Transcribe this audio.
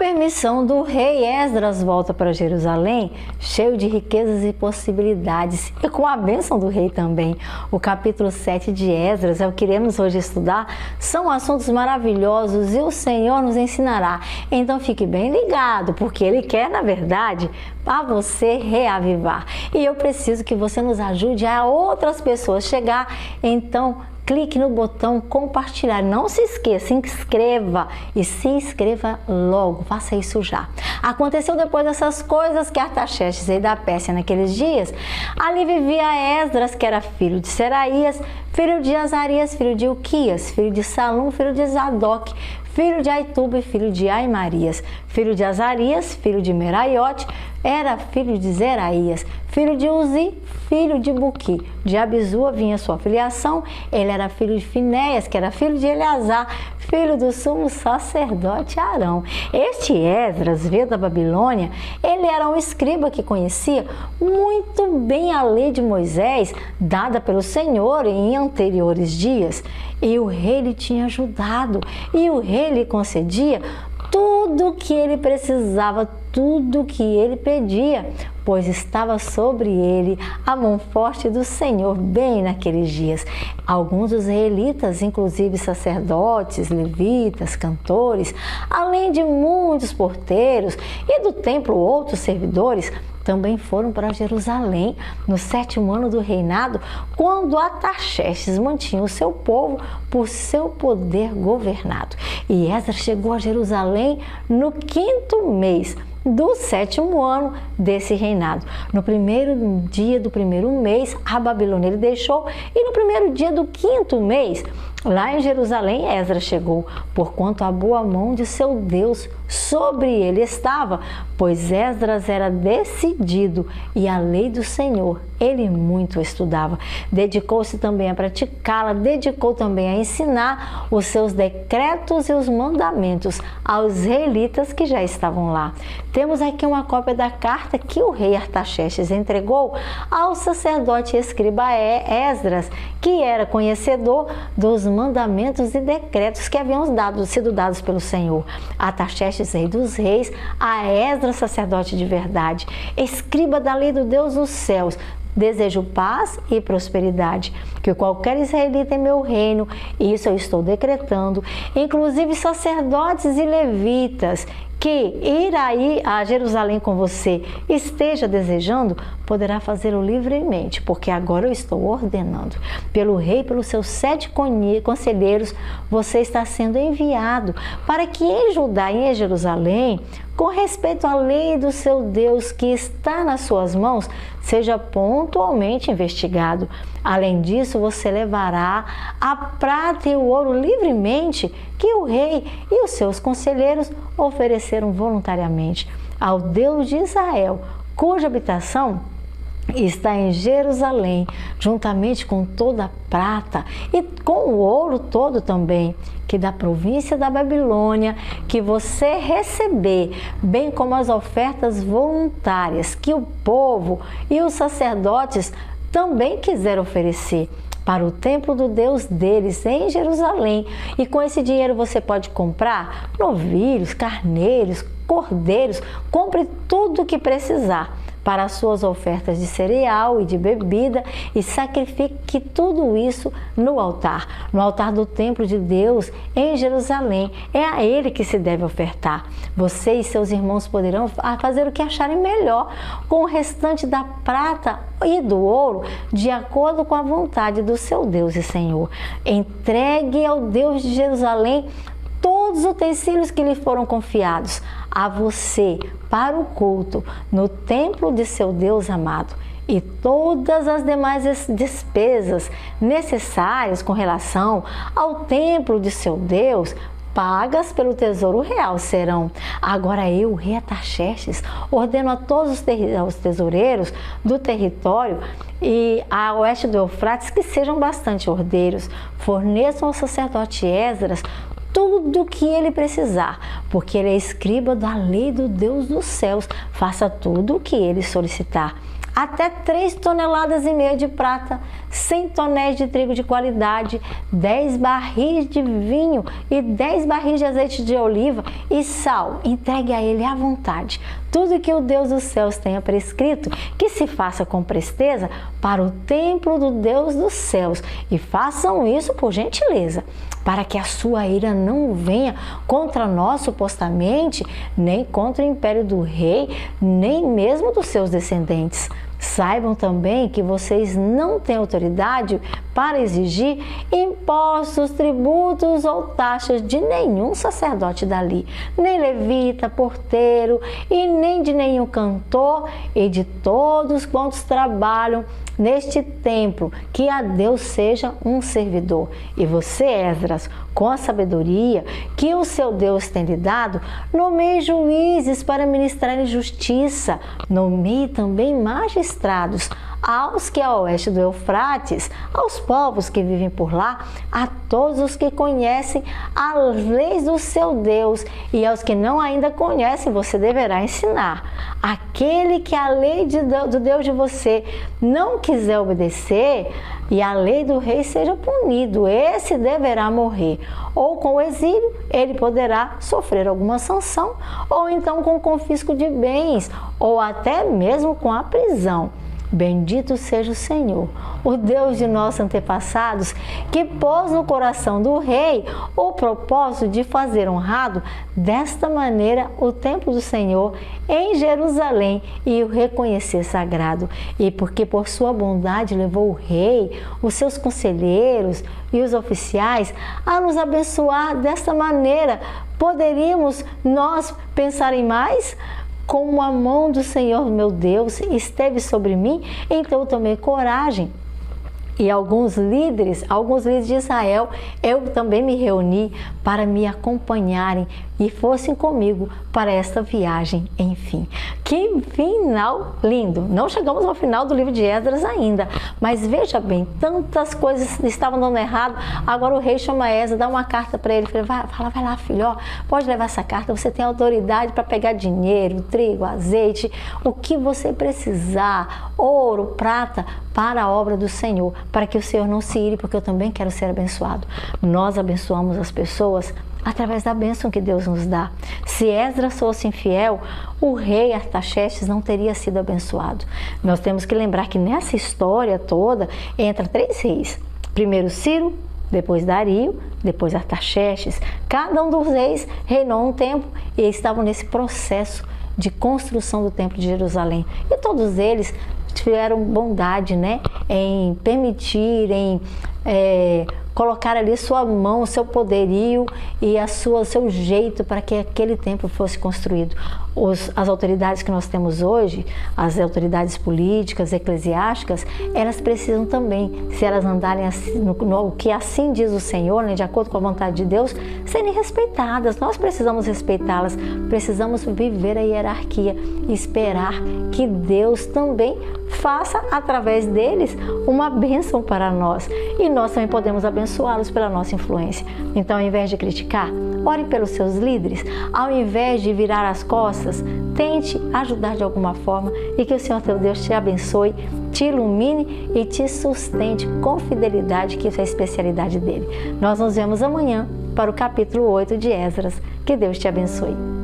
permissão do rei, Esdras volta para Jerusalém, cheio de riquezas e possibilidades, e com a bênção do rei também. O capítulo 7 de Esdras é o que iremos hoje estudar. São assuntos maravilhosos e o Senhor nos ensinará. Então fique bem ligado, porque Ele quer, na verdade, para você reavivar. E eu preciso que você nos ajude a outras pessoas chegar. Então, clique no botão compartilhar. Não se esqueça, se inscreva e se inscreva logo. Faça isso já. Aconteceu depois dessas coisas que Artaxerxes, rei da Pérsia, naqueles dias, ali vivia Esdras, que era filho de Seraías, filho de Azarias, filho de Ilquias, filho de Salum, filho de Zadok, filho de Aitube, filho de Aimarias, filho de Azarias, filho de Meraiote, era filho de Zeraías, filho de Uzi, filho de Buqui. De Abisua vinha sua filiação, ele era filho de Finéias, que era filho de Eleazar, filho do sumo sacerdote Arão. Este Esdras veio da Babilônia, ele era um escriba que conhecia muito bem a lei de Moisés, dada pelo Senhor em anteriores dias. E o rei lhe tinha ajudado, e o rei lhe concedia tudo o que ele precisava, tudo o que ele pedia, pois estava sobre ele a mão forte do Senhor bem naqueles dias. Alguns dos israelitas, inclusive sacerdotes, levitas, cantores, além de muitos porteiros e do templo outros servidores, também foram para Jerusalém no 7º ano do reinado, quando Artaxerxes mantinha o seu povo por seu poder governado. E Esdras chegou a Jerusalém no 5º mês do 7º ano desse reinado. No primeiro dia do primeiro mês, a Babilônia ele deixou, e no primeiro dia do 5º mês, lá em Jerusalém, Esdras chegou, porquanto a boa mão de seu Deus sobre ele estava, pois Esdras era decidido e a lei do Senhor ele muito estudava. Dedicou-se também a praticá-la, dedicou também a ensinar os seus decretos e os mandamentos aos israelitas que já estavam lá. Temos aqui uma cópia da carta que o rei Artaxerxes entregou ao sacerdote e escriba Esdras, que era conhecedor dos mandamentos e decretos que haviam sido dados pelo Senhor. Artaxerxes, rei dos reis, a Esdras, sacerdote de verdade, escriba da lei do Deus dos céus, desejo paz e prosperidade, que qualquer israelita em meu reino, isso eu estou decretando, inclusive sacerdotes e levitas, que ir aí a Jerusalém com você esteja desejando, poderá fazê-lo livremente, porque agora eu estou ordenando. Pelo rei, pelos seus 7 conselheiros, você está sendo enviado para que em Judá e em Jerusalém, com respeito à lei do seu Deus que está nas suas mãos, seja pontualmente investigado. Além disso, você levará a prata e o ouro livremente que o rei e os seus conselheiros ofereceram voluntariamente ao Deus de Israel, cuja habitação está em Jerusalém, juntamente com toda a prata e com o ouro todo também, que da província da Babilônia, que você receber, bem como as ofertas voluntárias que o povo e os sacerdotes também quiseram oferecer para o templo do Deus deles em Jerusalém. E com esse dinheiro você pode comprar novilhos, carneiros, cordeiros, compre tudo o que precisar para as suas ofertas de cereal e de bebida, e sacrifique tudo isso no altar do templo de Deus em Jerusalém. É a ele que se deve ofertar. Você e seus irmãos poderão fazer o que acharem melhor com o restante da prata e do ouro, de acordo com a vontade do seu Deus e Senhor. Entregue ao Deus de Jerusalém todos os utensílios que lhe foram confiados a você para o culto no templo de seu Deus amado, e todas as demais despesas necessárias com relação ao templo de seu Deus, pagas pelo tesouro real serão. Agora eu, rei Artaxerxes, ordeno a todos os tesoureiros do território e a oeste do Eufrates que sejam bastante ordeiros, forneçam ao sacerdote Esdras tudo o que ele precisar, porque ele é escriba da lei do Deus dos céus. Faça tudo o que ele solicitar. até 3,5 toneladas de prata, 100 tonéis de trigo de qualidade, 10 barris de vinho e 10 barris de azeite de oliva e sal. Entregue a ele à vontade tudo que o Deus dos céus tenha prescrito, que se faça com presteza para o templo do Deus dos céus. E façam isso por gentileza, para que a sua ira não venha contra nós supostamente, nem contra o império do rei, nem mesmo dos seus descendentes. Saibam também que vocês não têm autoridade para exigir impostos, tributos ou taxas de nenhum sacerdote dali, nem levita, porteiro e nem de nenhum cantor e de todos quantos trabalham neste templo, que a Deus seja um servidor. E você, Esdras, com a sabedoria que o seu Deus tem lhe dado, nomeie juízes para ministrarem justiça, nomeie também magistrados aos que a oeste do Eufrates, aos povos que vivem por lá, a todos os que conhecem as leis do seu Deus, e aos que não ainda conhecem você deverá ensinar. Aquele que a lei do Deus de você não quiser obedecer e a lei do rei seja punido, esse deverá morrer. Ou com o exílio, ele poderá sofrer alguma sanção, ou então com o confisco de bens, ou até mesmo com a prisão. Bendito seja o Senhor, o Deus de nossos antepassados, que pôs no coração do rei o propósito de fazer honrado desta maneira o templo do Senhor em Jerusalém e o reconhecer sagrado. E porque por sua bondade levou o rei, os seus conselheiros e os oficiais a nos abençoar desta maneira, poderíamos nós pensar em mais? Como a mão do Senhor meu Deus esteve sobre mim, então eu tomei coragem. E alguns líderes de Israel, eu também me reuni para me acompanharem e fossem comigo para esta viagem, enfim. Que final lindo! Não chegamos ao final do livro de Esdras ainda, mas veja bem, tantas coisas estavam dando errado. Agora o rei chama Esdras, dá uma carta para ele, fala, vai lá, filho, ó, pode levar essa carta, você tem autoridade para pegar dinheiro, trigo, azeite, o que você precisar, ouro, prata, para a obra do Senhor, para que o Senhor não se ire, porque eu também quero ser abençoado. Nós abençoamos as pessoas através da bênção que Deus nos dá. Se Esdras fosse infiel, o rei Artaxerxes não teria sido abençoado. Nós temos que lembrar que nessa história toda entra 3 reis. Primeiro Ciro, depois Dario, depois Artaxerxes. Cada um dos reis reinou um tempo e estavam nesse processo de construção do templo de Jerusalém. E todos eles tiveram bondade, né, em permitir, em colocar ali sua mão, seu poderio e seu jeito para que aquele templo fosse construído. As autoridades que nós temos hoje, as autoridades políticas, eclesiásticas, elas precisam também, se elas andarem assim, no que assim diz o Senhor, né, de acordo com a vontade de Deus, serem respeitadas. Nós precisamos respeitá-las, precisamos viver a hierarquia e esperar que Deus também faça através deles uma bênção para nós. E nós também podemos abençoá-los pela nossa influência. Então, ao invés de criticar, ore pelos seus líderes. Ao invés de virar as costas, tente ajudar de alguma forma e que o Senhor teu Deus te abençoe, te ilumine e te sustente com fidelidade, que isso é a especialidade dele. Nós nos vemos amanhã para o capítulo 8 de Esdras. Que Deus te abençoe.